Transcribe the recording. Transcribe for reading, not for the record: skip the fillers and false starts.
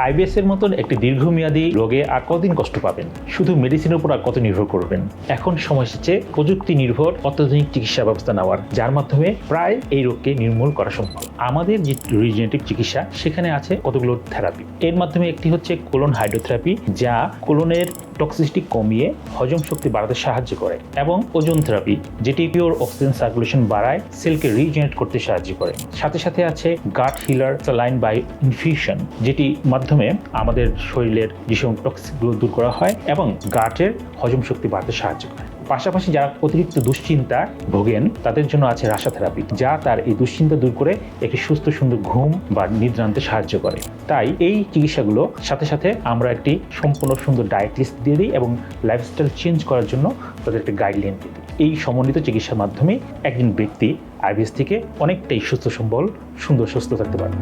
IBS এর মতন একটি দীর্ঘমেয়াদী রোগে আর কতদিন কষ্ট পাবেন? শুধু মেডিসিনের উপর আর কত নির্ভর করবেন? এখন সময় এসেছে প্রযুক্তি নির্ভর অত্যাধুনিক চিকিৎসা ব্যবস্থা নেওয়ার, যার মাধ্যমে প্রায় এই রোগকে নির্মূল করা সম্ভব। আমাদের যে রিজেনারেটিভ চিকিৎসা, সেখানে আছে কতগুলো থেরাপি। এর মাধ্যমে একটি হচ্ছে কোলন হাইড্রোথেরাপি, যা কোলনের টক্সিসিটি কমিয়ে হজম শক্তি বাড়াতে সাহায্য করে, এবং ওজোন থেরাপি, যেটি পিওর অক্সিজেন সার্কুলেশন বাড়ায়, সেলকে রিজেনারেট করতে সাহায্য করে। সাথে সাথে আছে গাট হিলার স্যালাইন বাই ইনফিউশন, যেটি মাধ্যমে আমাদের শরীরের যে সমস্ত টক্সিকগুলো দূর করা হয় এবং গাটের হজম শক্তি বাড়াতে সাহায্য করে। পাশাপাশি যারা অতিরিক্ত দুশ্চিন্তা ভোগেন, তাদের জন্য আছে রাসা থেরাপি, যা তার এই দুশ্চিন্তা দূর করে একটি সুস্থ সুন্দর ঘুম বা নিদ্রা আনতে সাহায্য করে। তাই এই চিকিৎসাগুলো সাথে সাথে আমরা একটি সম্পূর্ণ সুন্দর ডায়েট লিস্ট দিয়ে দিই এবং লাইফস্টাইল চেঞ্জ করার জন্য তাদের একটি গাইডলাইন দিয়ে দিই। এই সমন্বিত চিকিৎসার মাধ্যমে একজন ব্যক্তি আইবিএস থেকে অনেকটাই সুস্থ সবল, সুন্দর সুস্থ থাকতে পারবে।